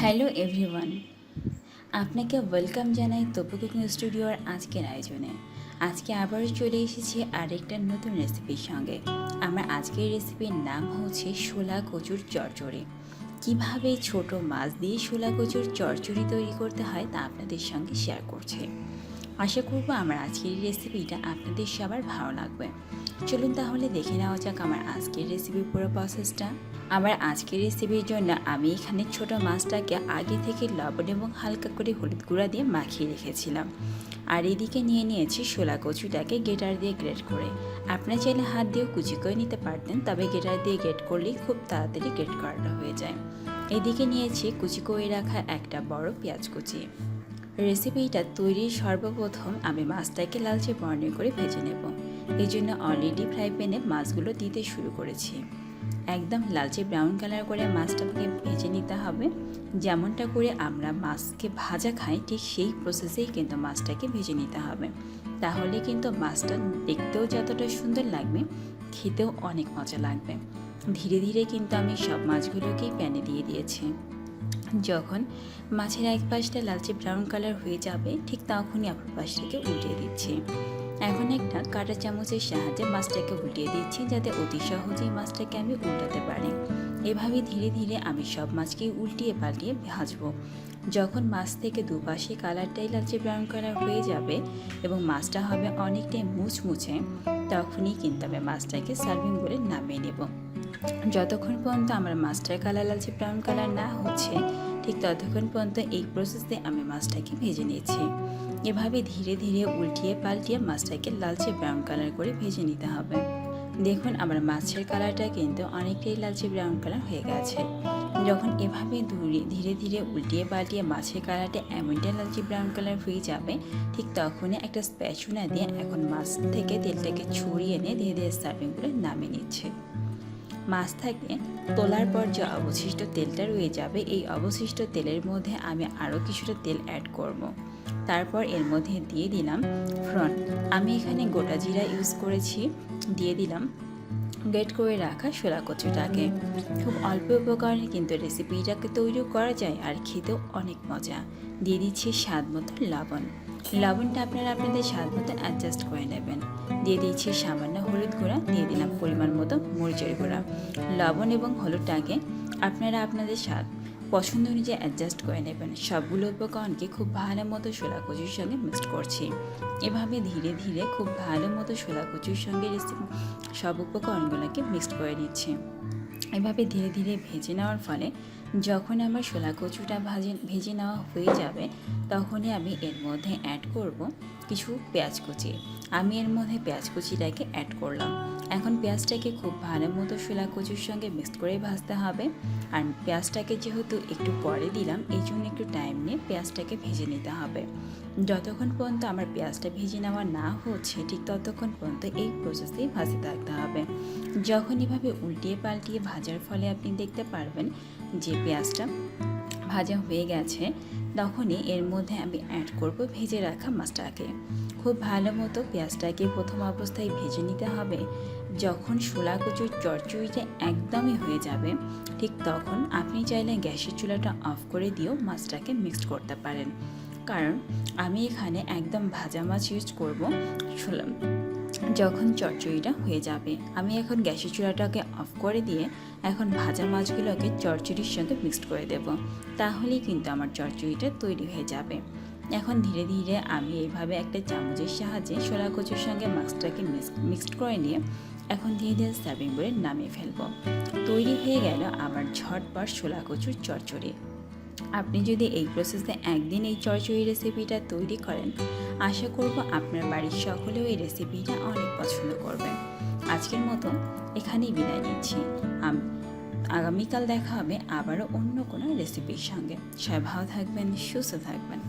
Hello everyone, আপনাকে welcome জানাই Tapu cooking স্টুডিওর আজকের আয়োজনে। আজকে আবারও চলে এসেছি আরেকটা নতুন রেসিপির সঙ্গে। আমার আজকের রেসিপির নাম হচ্ছে শোলা কচুর চড়চড়ি। কীভাবে ছোট মাছ দিয়ে শোলা কচুর চড়চড়ি তৈরি করতে হয় তা আপনাদের সঙ্গে শেয়ার করছি। আশা করবো আমার আজকের রেসিপিটা আপনাদের সবার ভালো লাগবে। চলুন তাহলে দেখে নেওয়া যাক আমার আজকের রেসিপির পুরো প্রসেসটা। আমার আজকের রেসিপির জন্য আমি এখানে ছোট মাছটাকে আগে থেকে লবণ এবং হালকা করে হলুদ গুঁড়া দিয়ে মাখিয়ে রেখেছিলাম। আর এদিকে নিয়ে নিয়েছি শোলা কচুটাকে গ্রেটার দিয়ে গ্রেট করে। আপনারা চাইলে হাত দিয়েও কুচি করে নিতে পারতেন, তবে গ্রেটার দিয়ে গ্রেট করলেই খুব তাড়াতাড়ি গ্রেট করাটা হয়ে যায়। এদিকে নিয়েছি কুচি করে রাখা একটা বড় পেঁয়াজ কুচি। রেসিপিটা তৈরির সর্বপ্রথম আমি মাছটাকে লালচে বর্ণ করে ভেজে নেব। এই জন্য অলরেডি ফ্রাই প্যানে মাছগুলো দিতে শুরু করেছি। একদম লালচে ব্রাউন কালার করে মাছটাকে ভেজে নিতে হবে। যেমনটা করে আমরা মাছকে ভাজা খাই ঠিক সেই প্রসেসেই কিন্তু মাছটাকে ভেজে নিতে হবে। তাহলে কিন্তু মাছটা দেখতেও যতটা সুন্দর লাগবে, খেতেও অনেক মজা লাগবে। ধীরে ধীরে কিন্তু আমি সব মাছগুলোকেই প্যানে দিয়ে দিয়েছি। যখন মাছের এক পাশটা লালচে ব্রাউন কালার হয়ে যাবে, ঠিক তখনই আবার পাশটাকে উল্টিয়ে দিচ্ছি। এখন একটা কাঁটা চামচের সাহায্যে মাছটাকে উল্টিয়ে দিচ্ছি, যাতে অতি সহজেই মাছটাকে আমি উল্টাতে পারি। এভাবে ধীরে ধীরে আমি সব মাছকেই উল্টিয়ে পাল্টিয়ে ভাজবো। যখন মাছ থেকে দুপাশে কালারটাই লালচে ব্রাউন কালার হয়ে যাবে এবং মাছটা হবে অনেকটাই মুচমুচে, তখনই কিন্তু আমি মাছটাকে সার্ভিং বলে নামিয়ে নেব। যতক্ষণ পর্যন্ত আমার মাছটার কালার লালচে ব্রাউন কালার না হচ্ছে, ঠিক ততক্ষণ পর্যন্ত এই প্রসেসে আমি মাছটাকে ভেজে নিয়েছি। এভাবে ধীরে ধীরে উল্টিয়ে পাল্টিয়ে মাছটাকে লালচে ব্রাউন কালার করে ভেজে নিতে হবে। দেখুন আমার মাছের কালারটা কিন্তু অনেকটাই লালচে ব্রাউন কালার হয়ে গেছে। যখন এভাবে ধীরে ধীরে উল্টিয়ে পাল্টিয়ে মাছের কালারটা এমনটাই লালচে ব্রাউন কালার হয়ে যাবে, ঠিক তখনই একটা স্প্যাচুলা দিয়ে এখন মাছ থেকে তেলটাকে ছড়িয়ে এনে ধীরে ধীরে সার্ভিং করে নামিয়ে নিচ্ছে। মাছ থেকে তোলার পর যে অবশিষ্ট তেলটা রয়ে যাবে, এই অবশিষ্ট তেলের মধ্যে আমি আরও কিছুটা তেল অ্যাড করব। তারপর এর মধ্যে দিয়ে দিলাম ফ্রন। আমি এখানে গোটা জিরা ইউজ করেছি। দিয়ে দিলাম গ্রেট করে রাখা শোলা কচুটাকে। খুব অল্প উপকরণে কিন্তু রেসিপিটাকে তৈরি করা যায় আর খেতেও অনেক মজা। দিয়ে দিচ্ছি স্বাদ মতো লবণ। লবণটা আপনারা আপনাদের স্বাদ মতো অ্যাডজাস্ট করে নেবেন। দিয়ে দিচ্ছি সামান্য হলুদ গুঁড়া, দিয়ে দিলাম পরিমাণ মতো মরিচের গুঁড়া। লবণ এবং হলুদটাকে আপনারা আপনাদের স্বাদ পছন্দ অনুযায়ী অ্যাডজাস্ট করে নেবেন। সবগুলো উপকরণকে খুব ভালো মতো শোলা কচুর সঙ্গে মিক্সড করছি। এভাবে ধীরে ধীরে খুব ভালো মতো শোলা কচুর সঙ্গে সব উপকরণগুলোকে মিক্সড করে নিচ্ছি। এভাবে ধীরে ধীরে ভেজে নেওয়ার ফলে যখন আমার শোলা কচুটা ভেজে নেওয়া হয়ে যাবে, তখনই আমি এর মধ্যে অ্যাড করব কিছু পেঁয়াজ কুচি। আমি এর মধ্যে পেঁয়াজ কুচিটাকে অ্যাড করলাম। এখন পেঁয়াজটাকে খুব ভালো মতো শোলা কচুর সঙ্গে মিক্স করে ভাজতে হবে। আর পেঁয়াজটাকে যেহেতু একটু পরে দিলাম, এই জন্য একটু টাইম নিয়ে পেঁয়াজটাকে ভেজে নিতে হবে। যতক্ষণ পর্যন্ত আমার পেঁয়াজটা ভেজে নেওয়া না হচ্ছে, ঠিক ততক্ষণ পর্যন্ত এই প্রসেসেই ভাজতে থাকতে হবে। যখন এভাবে উল্টিয়ে পাল্টিয়ে ভাজার ফলে আপনি দেখতে পারবেন যে পেঁয়াজটা ভাজা হয়ে গেছে, তখনই এর মধ্যে আমি অ্যাড করব ভেজে রাখা মাছটাকে। খুব ভালো মতো পেঁয়াজটাকে প্রথম অবস্থায় ভেজে নিতে হবে। যখন শোলা কচুর চড়চড়িটা একদমই হয়ে যাবে, ঠিক তখন আপনি চাইলে গ্যাসের চুলাটা অফ করে দিয়েও মাছটাকে মিক্সড করতে পারেন। কারণ আমি এখানে একদম ভাজা মাছ ইউজ করব। যখন চড়চড়িটা হয়ে যাবে, আমি এখন গ্যাসের চুলাটাকে অফ করে দিয়ে এখন ভাজা মাছগুলোকে চড়চড়ির সঙ্গে মিক্সড করে দেব। তাহলেই কিন্তু আমার চড়চড়িটা তৈরি হয়ে যাবে। এখন ধীরে ধীরে আমি এইভাবে একটা চামচের সাহায্যে শোলা কচুর সঙ্গে মাছটাকে মিক্সড করে নিয়ে এখন ধীরে ধীরে সার্ভিং করে নামিয়ে ফেলবো। তৈরি হয়ে গেল আমার ঝটপট শোলা কচুর চড়চড়ি। আপনি যদি এই প্রসেসে একদিন এই চড়চড়ি রেসিপিটা তৈরি করেন, আশা করব আপনার বাড়ির সকলেও এই রেসিপিটা অনেক পছন্দ করবে। আজকের মতো এখানেই বিদায় নিচ্ছি। আগামীকাল দেখা হবে আবারও অন্য কোনো রেসিপির সঙ্গে। সবাই ভালো থাকবেন, সুস্থ থাকবেন।